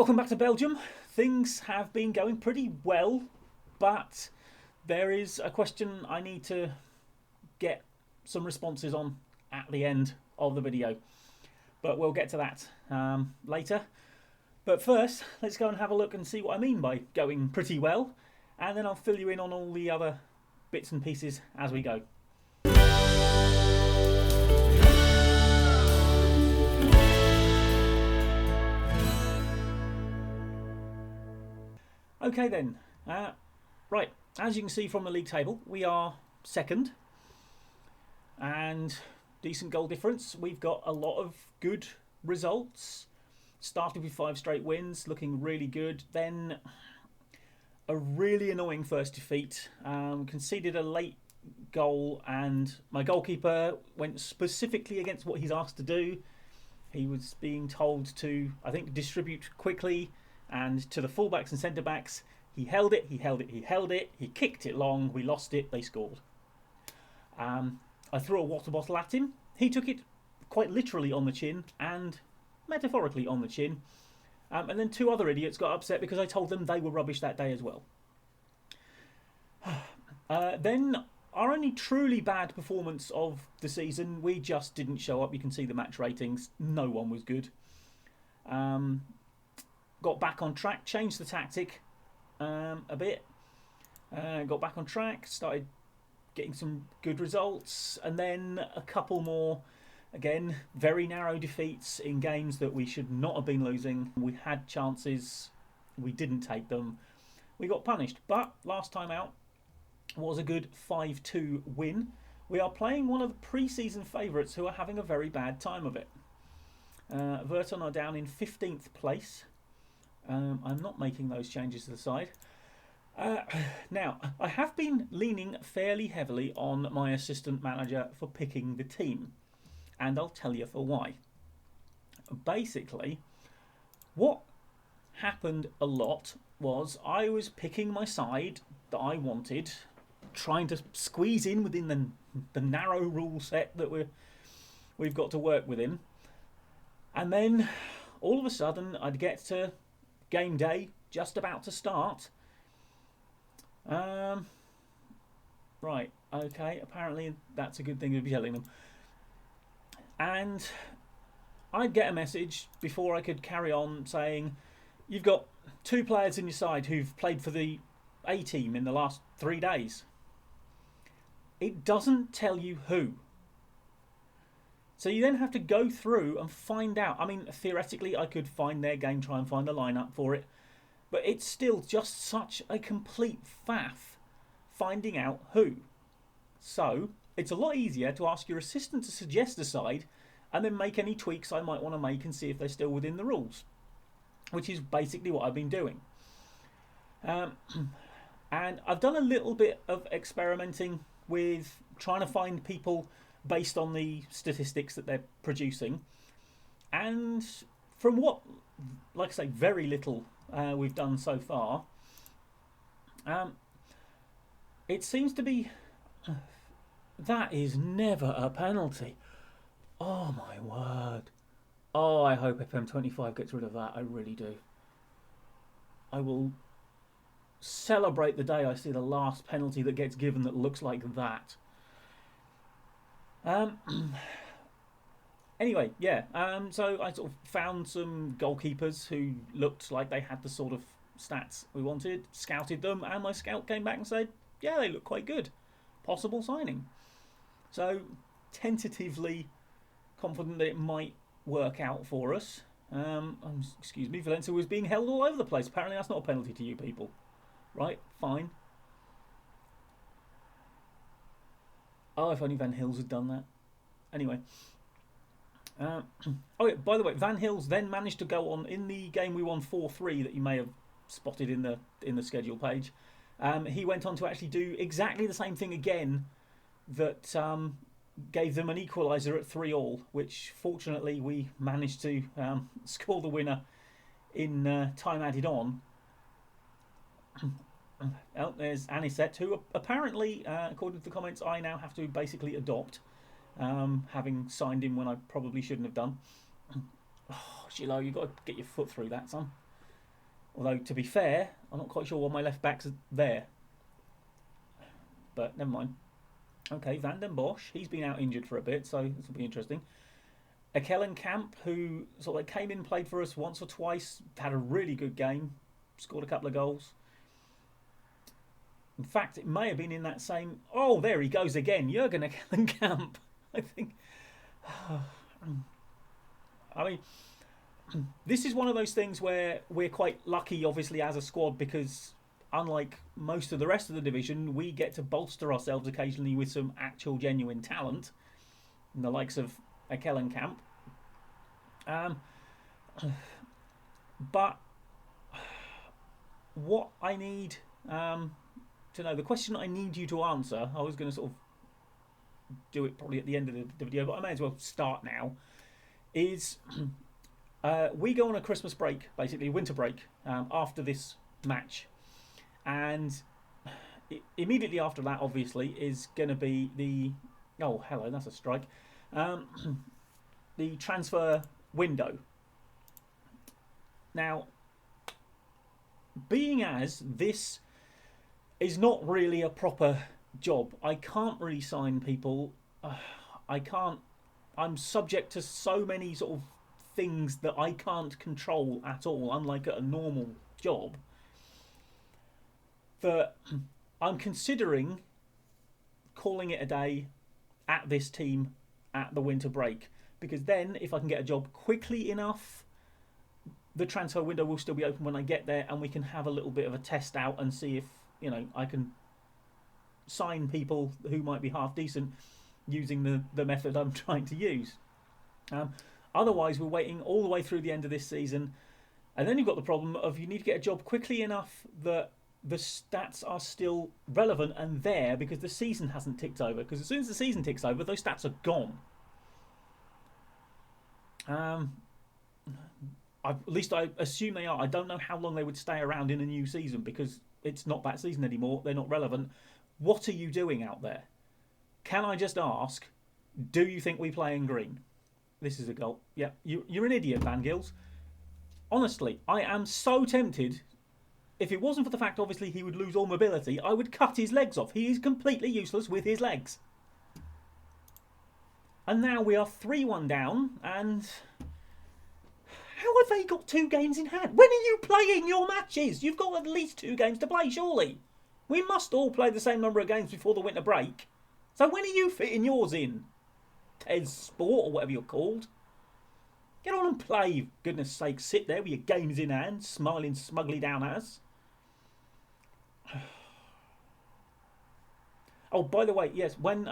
Welcome back to Belgium. Things have been going pretty well, but there is a question I need to get some responses on at the end of the video. But we'll get to that later. But first, let's go and have a look and see what I mean by going pretty well, and then I'll fill you in on all the other bits and pieces as we go. Okay then, right, as you can see from the league table, we are second and decent goal difference. We've got a lot of good results. Started with 5 straight wins, looking really good. Then a really annoying first defeat. Conceded a late goal and my goalkeeper went specifically against what he's asked to do. He was being told to, I think, distribute quickly and to the fullbacks and centre backs. He held it, he held it, he held it, he kicked it long, we lost it, they scored. I threw a water bottle at him. He took it quite literally on the chin and metaphorically on the chin. And then 2 other idiots got upset because I told them they were rubbish that day as well. Then our only truly bad performance of the season, we just didn't show up. You can see the match ratings. No one was good. Got back on track, changed the tactic a bit. Got back on track, started getting some good results, and then a couple more, again, very narrow defeats in games that we should not have been losing. We had chances, we didn't take them. We got punished, but last time out was a good 5-2 win. We are playing one of the pre-season favourites who are having a very bad time of it. Verton are down in 15th place. I'm not making those changes to the side. Now, I have been leaning fairly heavily on my assistant manager for picking the team. And I'll tell you for why. Basically, what happened a lot was I was picking my side that I wanted, trying to squeeze in within the narrow rule set that we've got to work within. And then, all of a sudden, I'd get to game day, just about to start. Right, okay, apparently that's a good thing to be telling them. And I'd get a message before I could carry on saying, you've got 2 players in your side who've played for the A team in the last 3 days. It doesn't tell you who. So you then have to go through and find out. I mean, theoretically, I could find their game, try and find a lineup for it. But it's still just such a complete faff finding out who. So it's a lot easier to ask your assistant to suggest a side and then make any tweaks I might want to make and see if they're still within the rules. Which is basically what I've been doing. And I've done a little bit of experimenting with trying to find people based on the statistics that they're producing. And from what, like I say, very little we've done so far, it seems to be... that is never a penalty. Oh my word. Oh, I hope FM25 gets rid of that. I really do. I will celebrate the day I see the last penalty that gets given that looks like that. Anyway, yeah. So I sort of found some goalkeepers who looked like they had the sort of stats we wanted, scouted them, and my scout came back and said, yeah, they look quite good. Possible signing. So, tentatively confident that it might work out for us. Excuse me, Valencia was being held all over the place. Apparently that's not a penalty to you people. Right, fine. Oh, if only Van Hills had done that. Anyway. Oh yeah, by the way, Van Hills then managed to go on in the game we won 4-3 that you may have spotted in the schedule page. He went on to actually do exactly the same thing again that gave them an equaliser at 3-3, which fortunately we managed to score the winner in time added on. Oh, there's Anisette, who apparently, according to the comments, I now have to basically adopt, having signed him when I probably shouldn't have done. Oh, Gilo, you've got to get your foot through that, son. Although, to be fair, I'm not quite sure why my left back's there. But never mind. Okay, Van den Bosch, he's been out injured for a bit, so this will be interesting. Camp, who sort of came in, played for us once or twice, had a really good game, scored a couple of goals. In fact, it may have been in that same. Oh, there he goes again, Jurgen Camp. I think. I mean, this is one of those things where we're quite lucky, obviously, as a squad, because unlike most of the rest of the division, we get to bolster ourselves occasionally with some actual genuine talent, in the likes of Camp. But what I need to know, the question I need you to answer, I was going to sort of do it probably at the end of the video, but I may as well start now, is we go on a Christmas break, basically winter break, after this match. And immediately after that, obviously, is going to be the... Oh, hello, that's a strike. The transfer window. Now, being as this is not really a proper job, I can't really sign people. I can't... I'm subject to so many sort of things that I can't control at all, unlike a normal job, that I'm considering calling it a day at this team at the winter break, because then if I can get a job quickly enough, the transfer window will still be open when I get there, and we can have a little bit of a test out and see if, you know, I can sign people who might be half decent using the method I'm trying to use. Otherwise, we're waiting all the way through the end of this season, and then you've got the problem of you need to get a job quickly enough that the stats are still relevant and there, because the season hasn't ticked over. Because as soon as the season ticks over, those stats are gone. At least I assume they are. I don't know how long they would stay around in a new season, because it's not that season anymore. They're not relevant. What are you doing out there? Can I just ask, do you think we play in green? This is a goal. Yeah, you're an idiot, Van Gils. Honestly, I am so tempted. If it wasn't for the fact, obviously, he would lose all mobility, I would cut his legs off. He is completely useless with his legs. And now we are 3-1 down, and... How have they got 2 games in hand? When are you playing your matches? You've got at least 2 games to play, surely. We must all play the same number of games before the winter break. So when are you fitting yours in? Tez Sport, or whatever you're called. Get on and play, for goodness sake. Sit there with your games in hand, smiling smugly down at us. Oh, by the way, yes, when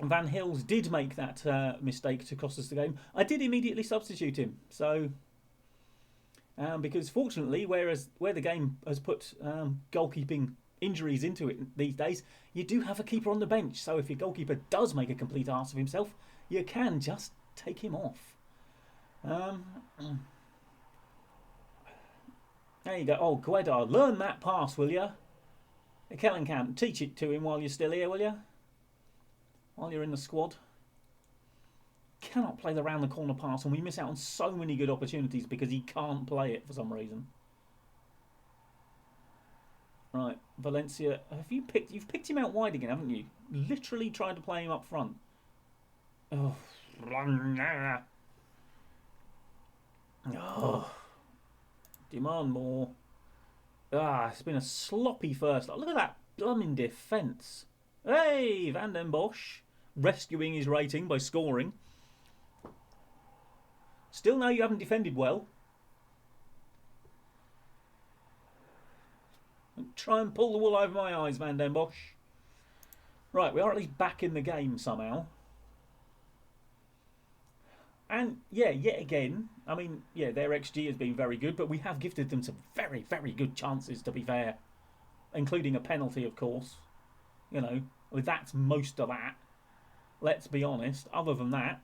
Van Hills did make that mistake to cost us the game, I did immediately substitute him. So, because fortunately, where the game has put goalkeeping injuries into it these days, you do have a keeper on the bench. So if your goalkeeper does make a complete arse of himself, you can just take him off. There you go. Oh, Guedar, learn that pass, will you? Kellenkamp, teach it to him while you're still here, will you? While you're in the squad. Cannot play the round the corner pass, and we miss out on so many good opportunities because he can't play it for some reason. Right, Valencia, you've picked him out wide again, haven't you? Literally tried to play him up front. Oh. Oh. Demand more. It's been a sloppy first. Look at that blooming defence. Hey, Van den Bosch rescuing his rating by scoring. Still know you haven't defended well. Try and pull the wool over my eyes, Van den Bosch. Right, we are at least back in the game somehow. And, yeah, yet again, I mean, yeah, their XG has been very good, but we have gifted them some very, very good chances, to be fair. Including a penalty, of course. You know, that's most of that. Let's be honest. Other than that.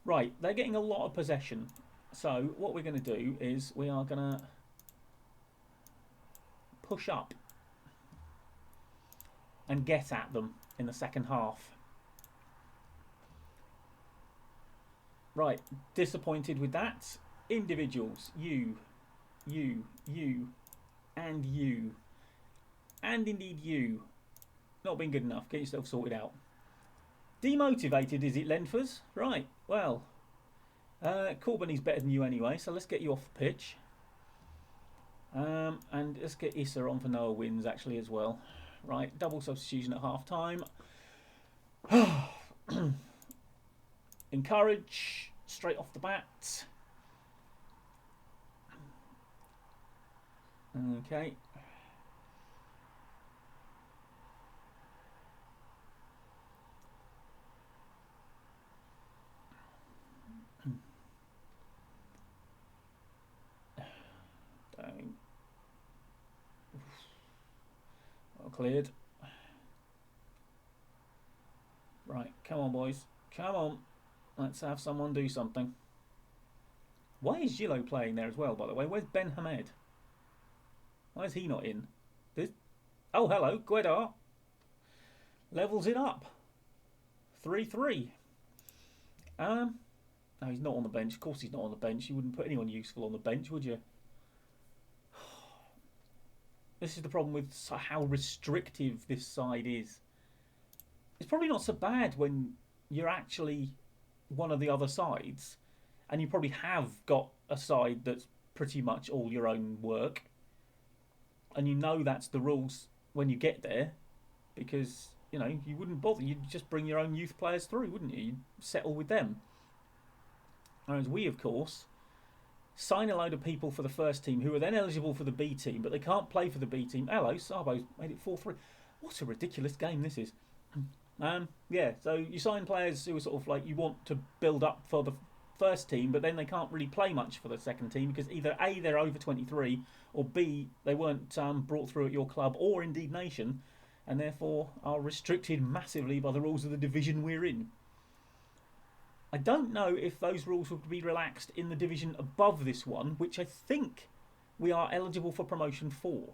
Right, they're getting a lot of possession. So, what we're going to do is we are going to push up and get at them in the second half. Right, disappointed with that. Individuals, you you, and you, and indeed you. Not been good enough. Get yourself sorted out. Demotivated, is it, Lenfers? Right, well, Corbin better than you anyway, so let's get you off the pitch. And let's get Issa on for Noah wins, actually, as well. Right, double substitution at half time. Encourage, straight off the bat. Okay. Well cleared. Right, come on, boys. Come on. Let's have someone do something. Why is Gillo playing there as well, by the way? Where's Ben Hamed? Why is he not in? Oh, hello, Guedar. Levels it up. 3-3. No, he's not on the bench. Of course he's not on the bench. You wouldn't put anyone useful on the bench, would you? This is the problem with how restrictive this side is. It's probably not so bad when you're actually one of the other sides, and you probably have got a side that's pretty much all your own work, and you know that's the rules when you get there, because you know you wouldn't bother. You'd just bring your own youth players through, wouldn't you? You'd settle with them. Whereas we, of course, sign a load of people for the first team who are then eligible for the B team, but they can't play for the B team. Hello, Sarbo's made it 4-3. What a ridiculous game this is. Yeah, so you sign players who are sort of like you want to build up for the first team, but then they can't really play much for the second team because either A, they're over 23, or B, they weren't brought through at your club or indeed nation, and therefore are restricted massively by the rules of the division we're in. I don't know if those rules would be relaxed in the division above this one, which I think we are eligible for promotion for.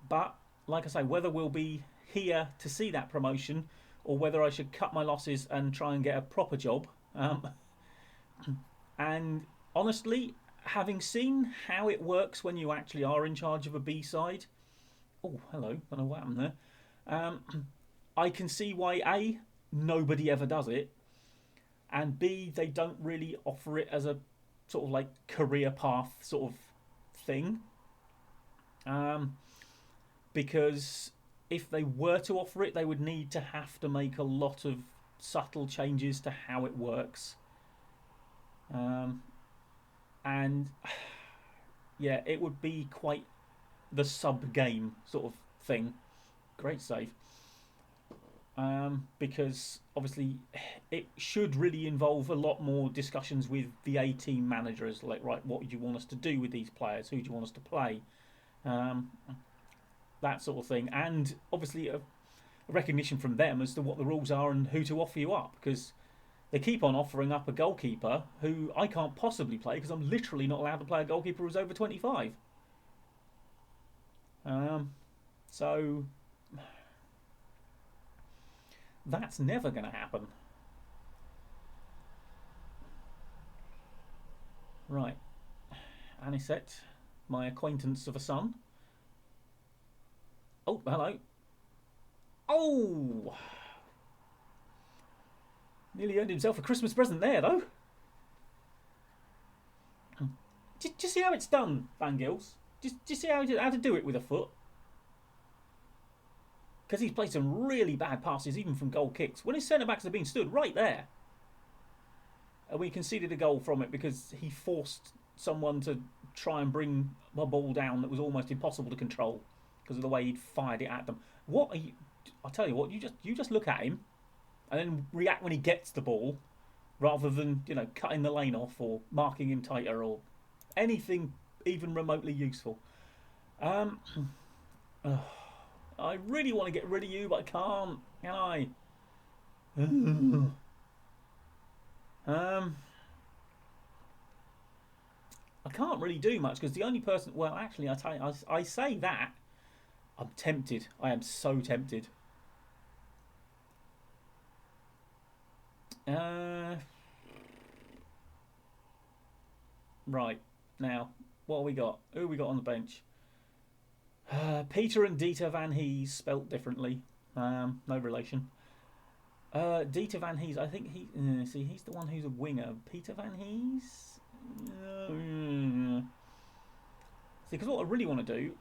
But, like I say, whether we'll be here to see that promotion or whether I should cut my losses and try and get a proper job. And honestly, having seen how it works when you actually are in charge of a B side... Oh, hello, I don't know what happened there. I can see why A, nobody ever does it, and B, they don't really offer it as a sort of like career path sort of thing. Because if they were to offer it, they would need to have to make a lot of subtle changes to how it works. And yeah, it would be quite the sub-game sort of thing. Great save. Because obviously it should really involve a lot more discussions with the A-team managers, like, right, what do you want us to do with these players? Who do you want us to play? That sort of thing. And obviously a recognition from them as to what the rules are and who to offer you up, because they keep on offering up a goalkeeper who I can't possibly play because I'm literally not allowed to play a goalkeeper who's over 25. So that's never going to happen. Right. Anisette, my acquaintance of a son. Oh, hello. Oh! Nearly earned himself a Christmas present there, though. Do you see how it's done, Van Gils? Do you see how to do it with a foot? Because he's played some really bad passes, even from goal kicks. When his centre-backs have been stood right there. And we conceded a goal from it because he forced someone to try and bring a ball down that was almost impossible to control because of the way he'd fired it at them. What are you... I'll tell you what, you just look at him and then react when he gets the ball rather than, you know, cutting the lane off or marking him tighter or anything even remotely useful. I really want to get rid of you, but I can't, can I? I can't really do much because the only person... Well, actually, I tell you, I say that. I'm tempted. I am so tempted. Right, now, what have we got? Who have we got on the bench? Peter and Dieter Van Hees, spelt differently. No relation. Dieter Van Hees, I think see, he's the one who's a winger. Peter Van Hees? See, because what I really want to do...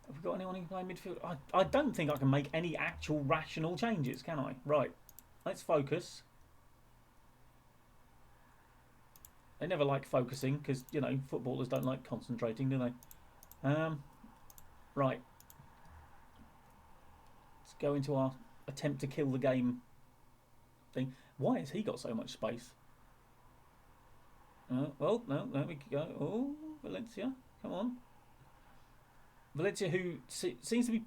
Have we got anyone who can play midfield? I don't think I can make any actual rational changes, can I? Right, let's focus. They never like focusing because, you know, footballers don't like concentrating, do they? Right. Let's go into our attempt to kill the game thing. Why has he got so much space? Well, no, there we go. Oh, Valencia, come on. Valencia, who seems to be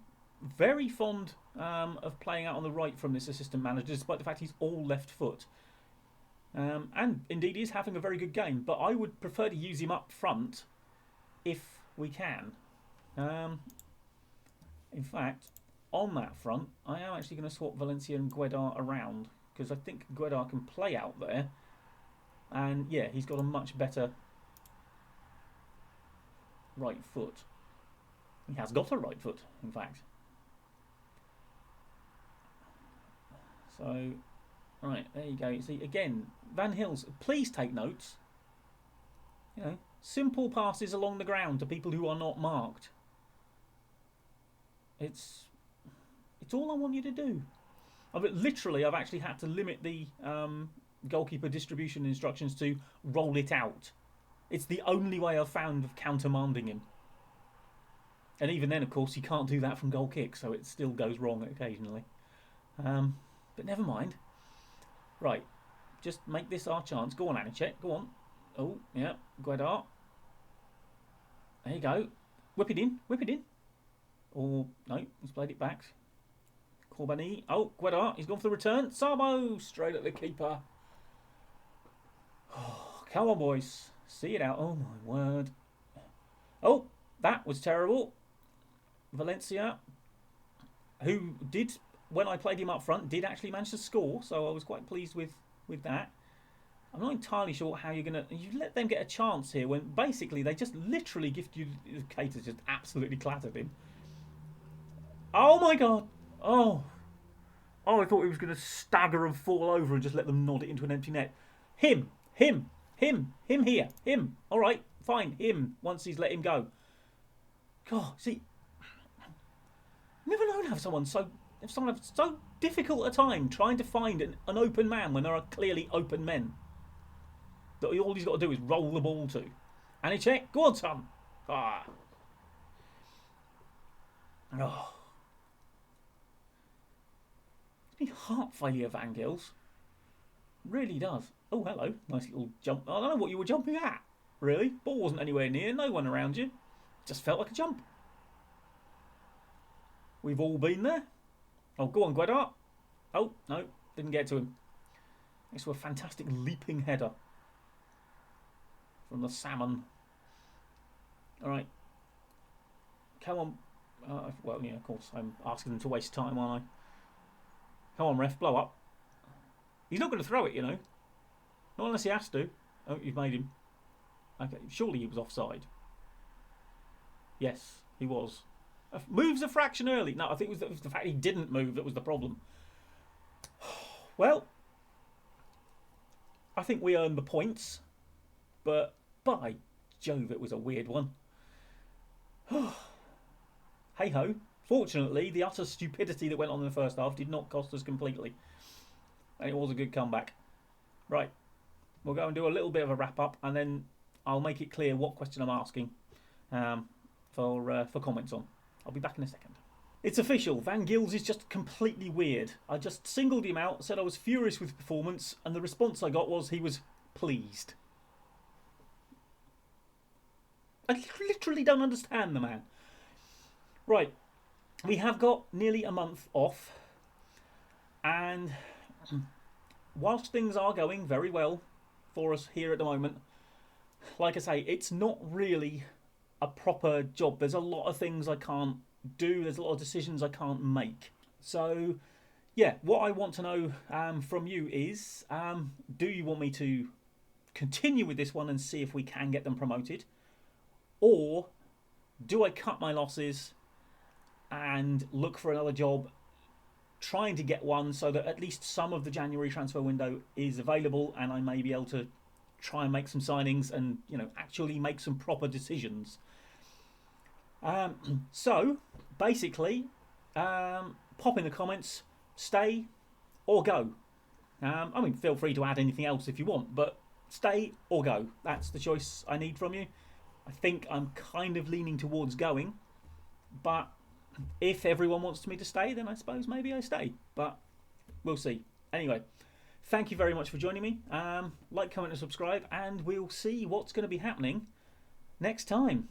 very fond of playing out on the right from this assistant manager, despite the fact he's all left foot. And indeed, he's having a very good game. But I would prefer to use him up front if we can. In fact, on that front, I am actually going to swap Valencia and Guedar around because I think Guedar can play out there. And yeah, he's got a much better right foot. He has got a right foot, in fact. So, right, there you go. See, again, Van Hills, please take notes. You know, simple passes along the ground to people who are not marked. It's all I want you to do. I've actually had to limit the goalkeeper distribution instructions to roll it out. It's the only way I've found of countermanding him. And even then, of course, you can't do that from goal kick, so it still goes wrong occasionally. But never mind. Right, just make this our chance. Go on, Anichek, go on. Oh, yeah, Guedar. There you go. Whip it in, whip it in. Oh, no, he's played it back. Corbani. Oh, Guedar, he's gone for the return. Sabo, straight at the keeper. Oh, come on, boys. See it out. Oh, my word. Oh, that was terrible. Valencia, who did, when I played him up front, did actually manage to score, so I was quite pleased with that. I'm not entirely sure how you're going to... You let them get a chance here when basically they just literally gift you... Cater's just absolutely clattered him. Oh my god. Oh, I thought he was going to stagger and fall over and just let them nod it into an empty net. Him here. All right, fine, him, once he's let him go. God, see... Never known have someone have so difficult a time trying to find an open man when there are clearly open men. That all he's got to do is roll the ball to. Anichek, go on, son. Ah. Oh. It's me heart failure, Van Gils. Really does. Oh, hello. Nice little jump. I don't know what you were jumping at. Really? Ball wasn't anywhere near. No one around you. Just felt like a jump. We've all been there. Oh, go on, Guedar. Oh, no. Didn't get to him. Thanks to a fantastic leaping header from the salmon. All right. Come on. Well, yeah, of course. I'm asking them to waste time, aren't I? Come on, ref. Blow up. He's not going to throw it, you know. Not unless he has to. Oh, you've made him. Okay, surely he was offside. Yes, he was. Moves a fraction early. No, I think it was the fact he didn't move that was the problem. Well, I think we earned the points. But, by Jove, it was a weird one. Hey-ho. Fortunately, the utter stupidity that went on in the first half did not cost us completely. And it was a good comeback. Right. We'll go and do a little bit of a wrap-up, and then I'll make it clear what question I'm asking for comments on. I'll be back in a second. It's official. Van Gils is just completely weird. I just singled him out, said I was furious with his performance, and the response I got was he was pleased. I literally don't understand the man. Right. We have got nearly a month off, and whilst things are going very well for us here at the moment, like I say, it's not really a proper job. There's a lot of things I can't do. There's a lot of decisions I can't make. So, yeah, what I want to know from you is, do you want me to continue with this one and see if we can get them promoted, or do I cut my losses and look for another job, trying to get one so that at least some of the January transfer window is available and I may be able to try and make some signings and actually make some proper decisions. So basically, pop in the comments, stay or go. I mean, feel free to add anything else if you want, but stay or go. That's the choice I need from you. I think I'm kind of leaning towards going, but if everyone wants me to stay, then I suppose maybe I stay. But we'll see. Anyway, thank you very much for joining me. Like, comment, and subscribe, and we'll see what's going to be happening next time.